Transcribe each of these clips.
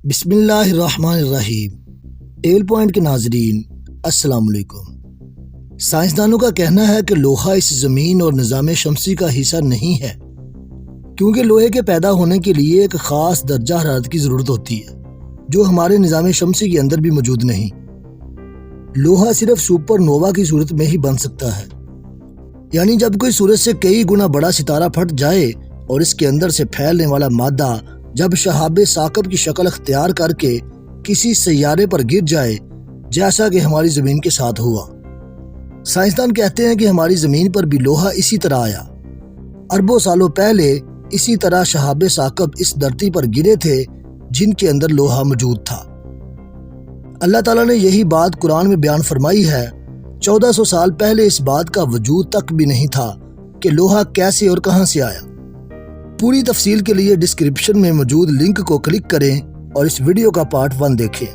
بسم اللہ الرحمن الرحیم۔ ٹیل پوائنٹ کے ناظرین السلام علیکم۔ سائنسدانوں کا کہنا ہے کہ لوہا اس زمین اور نظام شمسی کا حصہ نہیں ہے، کیونکہ لوہے کے پیدا ہونے کے لیے ایک خاص درجہ حرارت کی ضرورت ہوتی ہے جو ہمارے نظام شمسی کے اندر بھی موجود نہیں۔ لوہا صرف سپر نووا کی صورت میں ہی بن سکتا ہے، یعنی جب کوئی سورج سے کئی گنا بڑا ستارہ پھٹ جائے اور اس کے اندر سے پھیلنے والا مادہ جب شہاب ثاقب کی شکل اختیار کر کے کسی سیارے پر گر جائے، جیسا کہ ہماری زمین کے ساتھ ہوا۔ سائنسدان کہتے ہیں کہ ہماری زمین پر بھی لوہا اسی طرح آیا۔ اربوں سالوں پہلے اسی طرح شہاب ثاقب اس دھرتی پر گرے تھے جن کے اندر لوہا موجود تھا۔ اللہ تعالیٰ نے یہی بات قرآن میں بیان فرمائی ہے۔ 1400 سال پہلے اس بات کا وجود تک بھی نہیں تھا کہ لوہا کیسے اور کہاں سے آیا۔ پوری تفصیل کے لیے ڈسکرپشن میں موجود لنک کو کلک کریں اور اس ویڈیو کا پارٹ 1 دیکھیں۔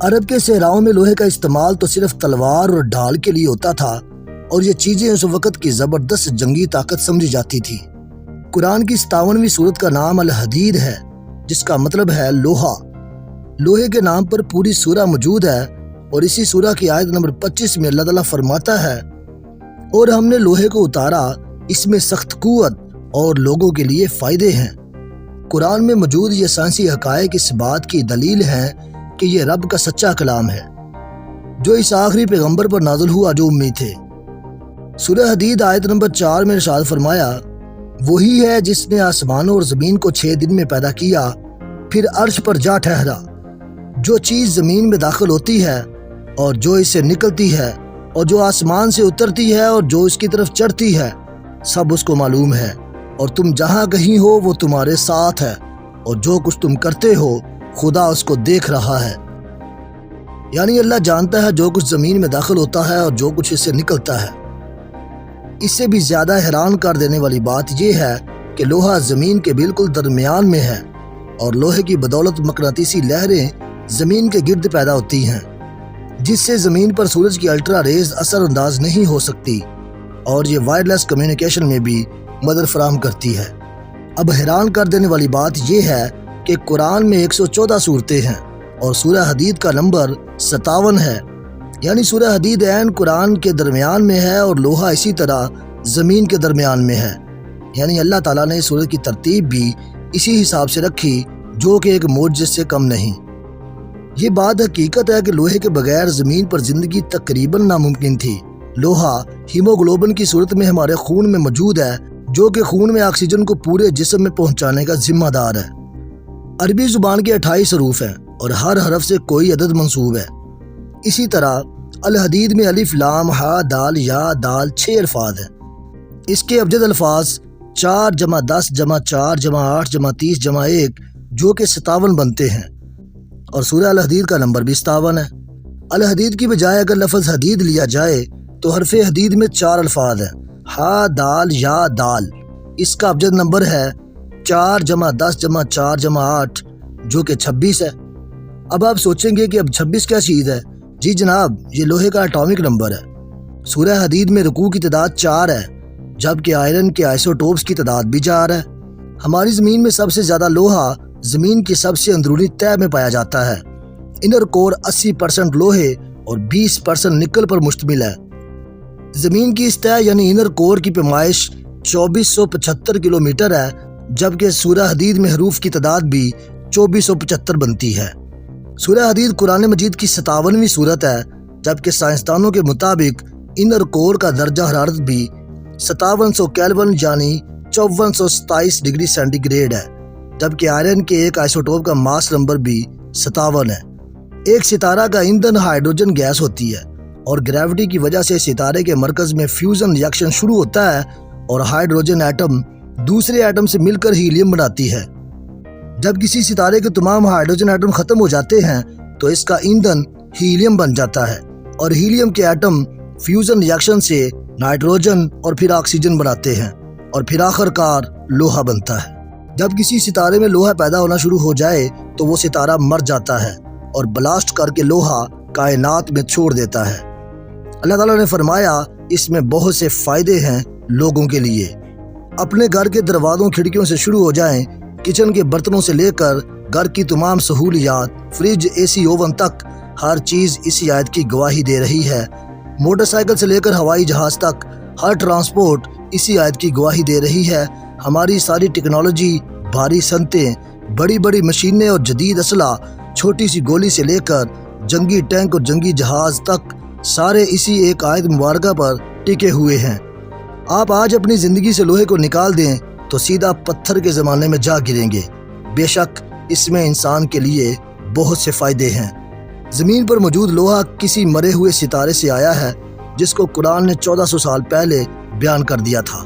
عرب کے صحراؤں میں لوہے کا استعمال تو صرف تلوار اور ڈھال کے لیے ہوتا تھا، اور یہ چیزیں اس وقت کی زبردست جنگی طاقت سمجھی جاتی تھی۔ قرآن کی 57ویں سورت کا نام الحدید ہے، جس کا مطلب ہے لوہا۔ لوہے کے نام پر پوری سورہ موجود ہے، اور اسی سورہ کی آیت نمبر 25 میں اللہ تعالیٰ فرماتا ہے، اور ہم نے لوہے کو اتارا، اس میں سخت قوت اور لوگوں کے لیے فائدے ہیں۔ قرآن میں موجود یہ سائنسی حقائق اس بات کی دلیل ہیں کہ یہ رب کا سچا کلام ہے جو اس آخری پیغمبر پر نازل ہوا جو امی تھے۔ سورہ حدید آیت نمبر 4 میں ارشاد فرمایا، وہی ہے جس نے آسمانوں اور زمین کو 6 دن میں پیدا کیا، پھر عرش پر جا ٹھہرا۔ جو چیز زمین میں داخل ہوتی ہے اور جو اس سے نکلتی ہے اور جو آسمان سے اترتی ہے اور جو اس کی طرف چڑھتی ہے، سب اس کو معلوم ہے، اور تم جہاں کہیں ہو وہ تمہارے ساتھ ہے، اور جو کچھ تم کرتے ہو خدا اس کو دیکھ رہا ہے۔ یعنی اللہ جانتا ہے جو کچھ زمین میں داخل ہوتا ہے اور جو کچھ اس سے نکلتا ہے۔ اس سے بھی زیادہ حیران کر دینے والی بات یہ ہے کہ لوہا زمین کے بالکل درمیان میں ہے، اور لوہے کی بدولت مقناطیسی لہریں زمین کے گرد پیدا ہوتی ہیں، جس سے زمین پر سورج کی الٹرا ریز اثر انداز نہیں ہو سکتی، اور یہ وائرلیس کمیونیکیشن میں بھی مدد فراہم کرتی ہے۔ اب حیران کر دینے والی بات یہ ہے کہ قرآن میں 114 صورتیں ہیں اور سورہ حدید کا نمبر 57 ہے، یعنی سورہ حدید عین قرآن کے درمیان میں ہے اور لوہا اسی طرح زمین کے درمیان میں ہے، یعنی اللہ تعالیٰ نے سورت کی ترتیب بھی اسی حساب سے رکھی جو کہ ایک معجزے سے کم نہیں۔ یہ بات حقیقت ہے کہ لوہے کے بغیر زمین پر زندگی تقریباً ناممکن تھی۔ لوہا ہیموگلوبن کی صورت میں ہمارے خون میں موجود ہے، جو کہ خون میں آکسیجن کو پورے جسم میں پہنچانے کا ذمہ دار ہے۔ عربی زبان کے 28 حروف ہیں اور ہر حرف سے کوئی عدد منسوب ہے۔ اسی طرح الحدید میں الف لام ہا دال یا دال 6 الفاظ ہیں۔ اس کے ابجد الفاظ 4 + 10 + 4 + 8 + 30 + 1 جو کہ 57 بنتے ہیں، اور سورہ الحدید کا نمبر بھی 57 ہے۔ الحدید کی بجائے اگر لفظ حدید لیا جائے تو حرف حدید میں 4 الفاظ ہیں، ہا دال یا دال۔ اس کا ابجد نمبر ہے 4 + 10 + 4 + 8 جو کہ 26 ہے۔ اب آپ سوچیں گے کہ اب 26 کیا چیز ہے؟ جی جناب، یہ لوہے کا اٹامک نمبر ہے۔ سورہ حدید میں رکوع کی تعداد 4 ہے، جبکہ آئرن کے آئسوٹوپس کی تعداد بھی 4 ہے۔ ہماری زمین میں سب سے زیادہ لوہا زمین کی سب سے اندرونی تہہ میں پایا جاتا ہے۔ انر کور 80% لوہے اور 20% نکل پر مشتمل ہے۔ زمین کی اس تہہ یعنی انر کور کی پیمائش 2475 کلومیٹر ہے، جبکہ سورہ حدید میں حروف کی تعداد بھی 2475 بنتی ہے۔ سورہ حدید قرآن مجید کی 57ویں سورت ہے، جبکہ سائنسدانوں کے مطابق انر کور کا درجہ حرارت بھی 5700 کیلون یعنی 5427 ڈگری سینٹی گریڈ ہے، جبکہ آئرن کے ایک آئسوٹوپ کا ماس نمبر بھی 57 ہے۔ ایک ستارہ کا ایندھن ہائیڈروجن گیس ہوتی ہے، اور گریوٹی کی وجہ سے ستارے کے مرکز میں فیوژن ری ایکشن شروع ہوتا ہے اور ہائیڈروجن ایٹم دوسرے ایٹم سے مل کر ہیلیم بناتی ہے۔ جب کسی ستارے کے تمام ہائیڈروجن ایٹم ختم ہو جاتے ہیں تو اس کا ایندھن ہیلیم بن جاتا ہے، اور ہیلیم کے ایٹم فیوژن ری ایکشن سے نائٹروجن اور پھر آکسیجن بناتے ہیں، اور پھر آخر کار لوہا بنتا ہے۔ جب کسی ستارے میں لوہا پیدا ہونا شروع ہو جائے تو وہ ستارہ مر جاتا ہے اور بلاسٹ کر کے لوہا کائنات میں چھوڑ دیتا ہے۔ اللہ تعالیٰ نے فرمایا، اس میں بہت سے فائدے ہیں لوگوں کے لیے۔ اپنے گھر کے دروازوں کھڑکیوں سے شروع ہو جائیں، کچن کے برتنوں سے لے کر گھر کی تمام سہولیات، فریج، اے سی، اوون تک ہر چیز اسی آیت کی گواہی دے رہی ہے۔ موٹر سائیکل سے لے کر ہوائی جہاز تک ہر ٹرانسپورٹ اسی آیت کی گواہی دے رہی ہے۔ ہماری ساری ٹیکنالوجی، بھاری صنعتیں، بڑی بڑی مشینیں اور جدید اسلحہ، چھوٹی سی گولی سے لے کر جنگی ٹینک اور جنگی جہاز تک سارے اسی ایک آیت مبارکہ پر ٹکے ہوئے ہیں۔ آپ آج اپنی زندگی سے لوہے کو نکال دیں تو سیدھا پتھر کے زمانے میں جا گریں گے۔ بے شک اس میں انسان کے لیے بہت سے فائدے ہیں۔ زمین پر موجود لوہا کسی مرے ہوئے ستارے سے آیا ہے جس کو قرآن نے 1400 سال پہلے بیان کر دیا تھا۔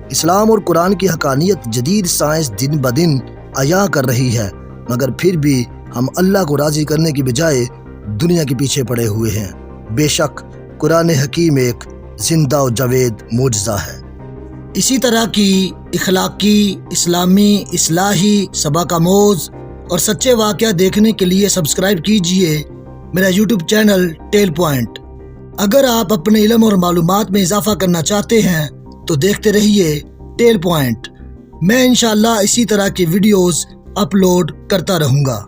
اسلام اور قرآن کی حقانیت جدید سائنس دن بدن عیاں کر رہی ہے، مگر پھر بھی ہم اللہ کو راضی کرنے کی بجائے دنیا کے پیچھے پڑے ہوئے ہیں۔ بے شک قرآن حکیم ایک زندہ و جاوید معجزہ ہے۔ اسی طرح کی اخلاقی، اسلامی، اصلاحی، سبق آموز اور سچے واقعہ دیکھنے کے لیے سبسکرائب کیجئے میرا یوٹیوب چینل ٹیل پوائنٹ۔ اگر آپ اپنے علم اور معلومات میں اضافہ کرنا چاہتے ہیں تو دیکھتے رہیے ٹیل پوائنٹ۔ میں انشاءاللہ اسی طرح کی ویڈیوز اپلوڈ کرتا رہوں گا۔